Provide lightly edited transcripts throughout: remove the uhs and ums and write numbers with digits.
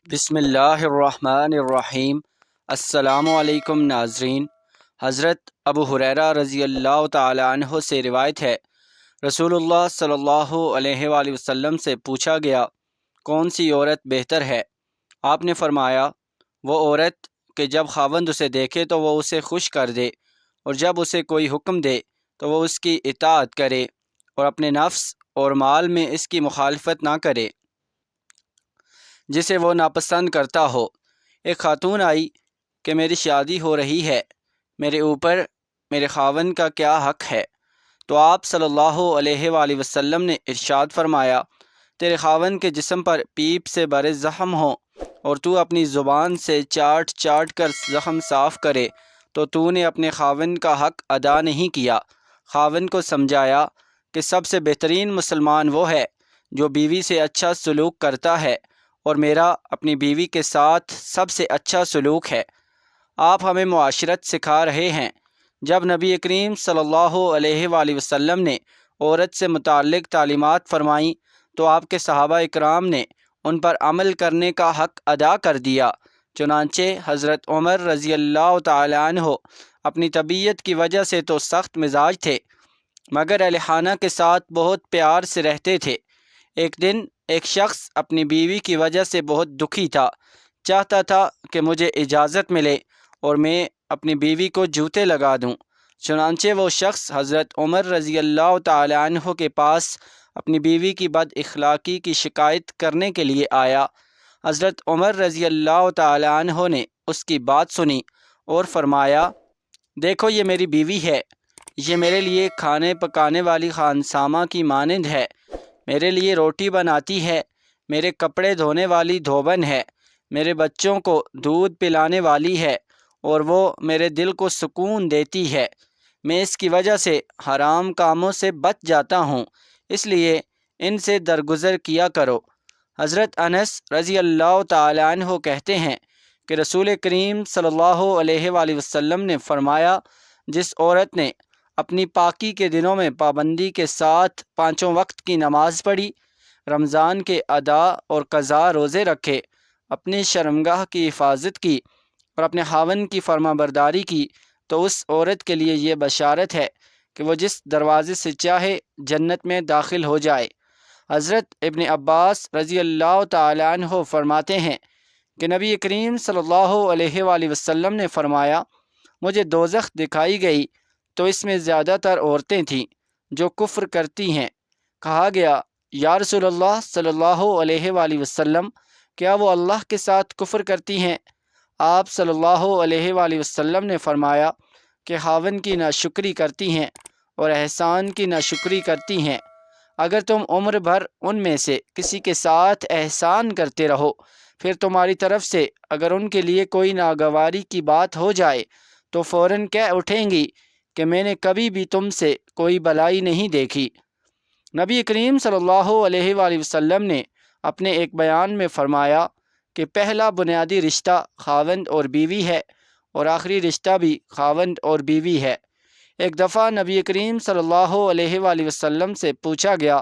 بسم اللہ الرحمن الرحیم۔ السلام علیکم ناظرین۔ حضرت ابو ہریرہ رضی اللہ تعالی عنہ سے روایت ہے، رسول اللہ صلی اللہ علیہ وآلہ وسلم سے پوچھا گیا کون سی عورت بہتر ہے؟ آپ نے فرمایا وہ عورت کہ جب خاوند اسے دیکھے تو وہ اسے خوش کر دے، اور جب اسے کوئی حکم دے تو وہ اس کی اطاعت کرے اور اپنے نفس اور مال میں اس کی مخالفت نہ کرے جسے وہ ناپسند کرتا ہو۔ ایک خاتون آئی کہ میری شادی ہو رہی ہے، میرے اوپر میرے خاوند کا کیا حق ہے؟ تو آپ صلی اللہ علیہ وآلہ وسلم نے ارشاد فرمایا، تیرے خاوند کے جسم پر پیپ سے بڑے زخم ہوں اور تو اپنی زبان سے چاٹ چاٹ کر زخم صاف کرے تو تو نے اپنے خاوند کا حق ادا نہیں کیا۔ خاوند کو سمجھایا کہ سب سے بہترین مسلمان وہ ہے جو بیوی سے اچھا سلوک کرتا ہے، اور میرا اپنی بیوی کے ساتھ سب سے اچھا سلوک ہے۔ آپ ہمیں معاشرت سکھا رہے ہیں۔ جب نبی کریم صلی اللہ علیہ وآلہ وسلم نے عورت سے متعلق تعلیمات فرمائیں تو آپ کے صحابہ اکرام نے ان پر عمل کرنے کا حق ادا کر دیا۔ چنانچہ حضرت عمر رضی اللہ تعالی عنہ اپنی طبیعت کی وجہ سے تو سخت مزاج تھے، مگر اہل خانہ کے ساتھ بہت پیار سے رہتے تھے۔ ایک دن ایک شخص اپنی بیوی کی وجہ سے بہت دکھی تھا، چاہتا تھا کہ مجھے اجازت ملے اور میں اپنی بیوی کو جوتے لگا دوں۔ چنانچہ وہ شخص حضرت عمر رضی اللہ تعالی عنہ کے پاس اپنی بیوی کی بد اخلاقی کی شکایت کرنے کے لیے آیا۔ حضرت عمر رضی اللہ تعالی عنہ نے اس کی بات سنی اور فرمایا، دیکھو یہ میری بیوی ہے، یہ میرے لیے کھانے پکانے والی خانسامہ کی مانند ہے، میرے لیے روٹی بناتی ہے، میرے کپڑے دھونے والی دھوبن ہے، میرے بچوں کو دودھ پلانے والی ہے، اور وہ میرے دل کو سکون دیتی ہے۔ میں اس کی وجہ سے حرام کاموں سے بچ جاتا ہوں، اس لیے ان سے درگزر کیا کرو۔ حضرت انس رضی اللہ تعالی عنہ کہتے ہیں کہ رسول کریم صلی اللہ علیہ وآلہ وسلم نے فرمایا، جس عورت نے اپنی پاکی کے دنوں میں پابندی کے ساتھ پانچوں وقت کی نماز پڑھی، رمضان کے ادا اور قضا روزے رکھے، اپنی شرمگاہ کی حفاظت کی اور اپنے خاوند کی فرما برداری کی، تو اس عورت کے لیے یہ بشارت ہے کہ وہ جس دروازے سے چاہے جنت میں داخل ہو جائے۔ حضرت ابن عباس رضی اللہ تعالی عنہ فرماتے ہیں کہ نبی کریم صلی اللہ علیہ وآلہ وسلم نے فرمایا، مجھے دوزخ دکھائی گئی تو اس میں زیادہ تر عورتیں تھیں جو کفر کرتی ہیں۔ کہا گیا، یا رسول اللہ صلی اللہ علیہ وآلہ وسلم، کیا وہ اللہ کے ساتھ کفر کرتی ہیں؟ آپ صلی اللہ علیہ وآلہ وسلم نے فرمایا کہ خاوند کی ناشکری کرتی ہیں اور احسان کی ناشکری کرتی ہیں۔ اگر تم عمر بھر ان میں سے کسی کے ساتھ احسان کرتے رہو، پھر تمہاری طرف سے اگر ان کے لیے کوئی ناگواری کی بات ہو جائے تو فوراً کہہ اٹھیں گی کہ میں نے کبھی بھی تم سے کوئی بلائی نہیں دیکھی۔ نبی کریم صلی اللہ علیہ وآلہ وسلم نے اپنے ایک بیان میں فرمایا کہ پہلا بنیادی رشتہ خاوند اور بیوی ہے، اور آخری رشتہ بھی خاوند اور بیوی ہے۔ ایک دفعہ نبی کریم صلی اللہ علیہ وآلہ وسلم سے پوچھا گیا،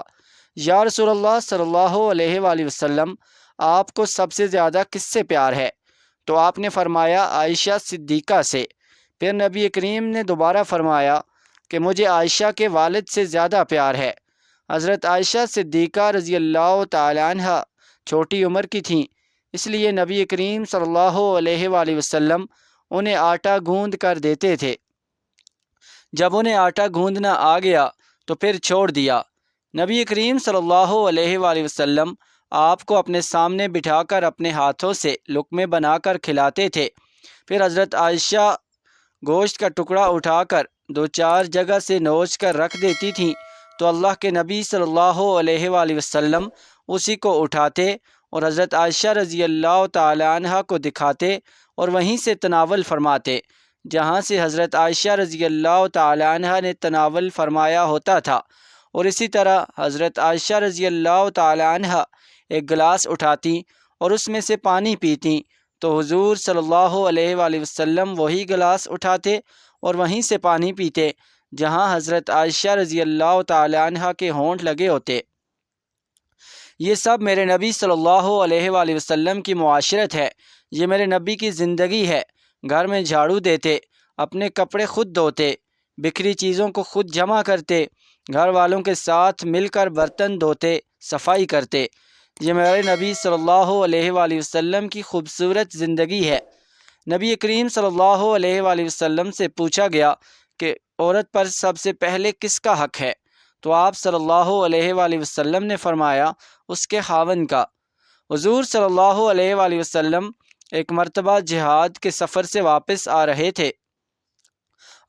یا رسول اللہ صلی اللہ علیہ وآلہ وسلم، آپ کو سب سے زیادہ کس سے پیار ہے؟ تو آپ نے فرمایا، عائشہ صدیقہ سے۔ پھر نبی کریم نے دوبارہ فرمایا کہ مجھے عائشہ کے والد سے زیادہ پیار ہے۔ حضرت عائشہ صدیقہ رضی اللہ تعالی عنہ چھوٹی عمر کی تھیں، اس لیے نبی کریم صلی اللہ علیہ وآلہ وسلم انہیں آٹا گوندھ کر دیتے تھے۔ جب انہیں آٹا گوندھنا آ گیا تو پھر چھوڑ دیا۔ نبی کریم صلی اللہ علیہ وآلہ وسلم آپ کو اپنے سامنے بٹھا کر اپنے ہاتھوں سے لقمے بنا کر کھلاتے تھے۔ پھر حضرت عائشہ گوشت کا ٹکڑا اٹھا کر دو چار جگہ سے نوچ کر رکھ دیتی تھیں تو اللہ کے نبی صلی اللہ علیہ وآلہ وسلم اسی کو اٹھاتے اور حضرت عائشہ رضی اللہ تعالی عنہ کو دکھاتے اور وہیں سے تناول فرماتے جہاں سے حضرت عائشہ رضی اللہ تعالی عنہ نے تناول فرمایا ہوتا تھا، اور اسی طرح حضرت عائشہ رضی اللہ تعالی عنہ ایک گلاس اٹھاتی اور اس میں سے پانی پیتی تو حضور صلی اللہ علیہ وآلہ وسلم وہی گلاس اٹھاتے اور وہیں سے پانی پیتے جہاں حضرت عائشہ رضی اللہ تعالی عنہ کے ہونٹ لگے ہوتے۔ یہ سب میرے نبی صلی اللہ علیہ وآلہ وسلم کی معاشرت ہے، یہ میرے نبی کی زندگی ہے۔ گھر میں جھاڑو دیتے، اپنے کپڑے خود دھوتے، بکھری چیزوں کو خود جمع کرتے، گھر والوں کے ساتھ مل کر برتن دھوتے، صفائی کرتے۔ یہ میرے نبی صلی اللہ علیہ وآلہ وسلم کی خوبصورت زندگی ہے۔ نبی کریم صلی اللہ علیہ وآلہ وسلم سے پوچھا گیا کہ عورت پر سب سے پہلے کس کا حق ہے؟ تو آپ صلی اللہ علیہ وآلہ وسلم نے فرمایا اس کے خاوند کا۔ حضور صلی اللہ علیہ وآلہ وسلم ایک مرتبہ جہاد کے سفر سے واپس آ رہے تھے۔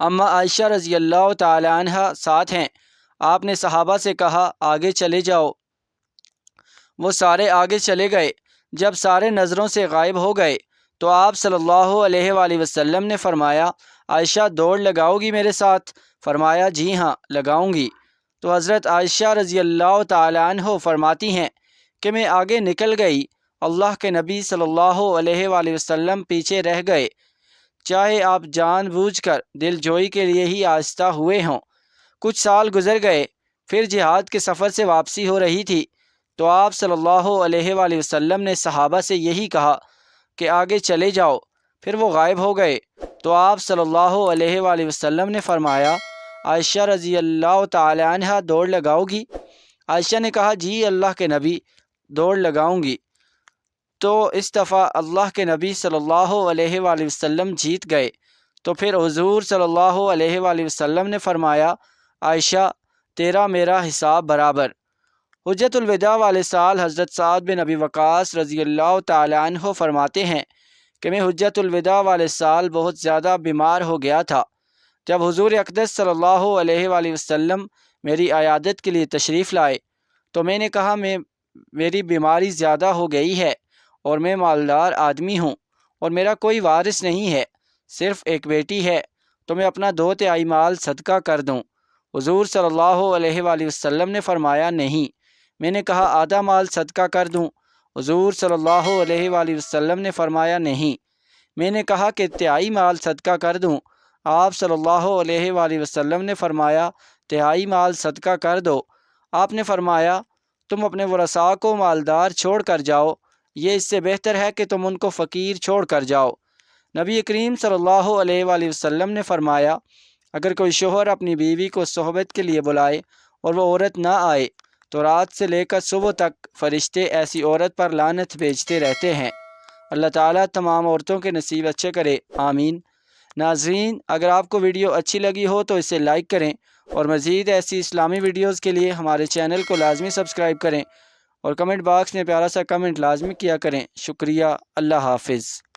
اما عائشہ رضی اللہ تعالی عنہ ساتھ ہیں۔ آپ نے صحابہ سے کہا آگے چلے جاؤ۔ وہ سارے آگے چلے گئے۔ جب سارے نظروں سے غائب ہو گئے تو آپ صلی اللہ علیہ وآلہ وسلم نے فرمایا عائشہ دوڑ لگاؤ گی میرے ساتھ؟ فرمایا جی ہاں لگاؤں گی۔ تو حضرت عائشہ رضی اللہ تعالی عنہ فرماتی ہیں کہ میں آگے نکل گئی، اللہ کے نبی صلی اللہ علیہ وآلہ وسلم پیچھے رہ گئے، چاہے آپ جان بوجھ کر دل جوئی کے لیے ہی آہستہ ہوئے ہوں۔ کچھ سال گزر گئے، پھر جہاد کے سفر سے واپسی ہو رہی تھی تو آپ صلی اللہ علیہ وآلہ وسلم نے صحابہ سے یہی کہا کہ آگے چلے جاؤ۔ پھر وہ غائب ہو گئے تو آپ صلی اللہ علیہ وآلہ وسلم نے فرمایا عائشہ رضی اللہ تعالی عنہ دوڑ لگاؤ گی؟ عائشہ نے کہا جی اللہ کے نبی دوڑ لگاؤں گی۔ تو اس دفعہ اللہ کے نبی صلی اللہ علیہ وآلہ وسلم جیت گئے۔ تو پھر حضور صلی اللہ علیہ وآلہ وسلم نے فرمایا عائشہ تیرا میرا حساب برابر۔ حجت الوداع والے سال حضرت سعد بن ابی وقاص رضی اللہ تعالی عنہ فرماتے ہیں کہ میں حجت الوداع والے سال بہت زیادہ بیمار ہو گیا تھا۔ جب حضور اقدس صلی اللہ علیہ وآلہ وسلم میری عیادت کے لیے تشریف لائے تو میں نے کہا میری بیماری زیادہ ہو گئی ہے اور میں مالدار آدمی ہوں اور میرا کوئی وارث نہیں ہے، صرف ایک بیٹی ہے، تو میں اپنا 2 تہائی مال صدقہ کر دوں؟ حضور صلی اللہ علیہ وآلہ وسلم نے فرمایا نہیں۔ میں نے کہا آدھا مال صدقہ کر دوں؟ حضور صلی اللہ علیہ وآلہ وسلم نے فرمایا نہیں۔ میں نے کہا کہ 1/3 مال صدقہ کر دوں؟ آپ صلی اللہ علیہ وآلہ وسلم نے فرمایا 1/3 مال صدقہ کر دو۔ آپ نے فرمایا تم اپنے ورثاء کو مالدار چھوڑ کر جاؤ، یہ اس سے بہتر ہے کہ تم ان کو فقیر چھوڑ کر جاؤ۔ نبی کریم صلی اللہ علیہ وآلہ وسلم نے فرمایا اگر کوئی شوہر اپنی بیوی کو صحبت کے لیے بلائے اور وہ عورت نہ آئے تو رات سے لے کر صبح تک فرشتے ایسی عورت پر لعنت بھیجتے رہتے ہیں۔ اللہ تعالیٰ تمام عورتوں کے نصیب اچھے کرے، آمین۔ ناظرین اگر آپ کو ویڈیو اچھی لگی ہو تو اسے لائک کریں اور مزید ایسی اسلامی ویڈیوز کے لیے ہمارے چینل کو لازمی سبسکرائب کریں اور کمنٹ باکس میں پیارا سا کمنٹ لازمی کیا کریں۔ شکریہ، اللہ حافظ۔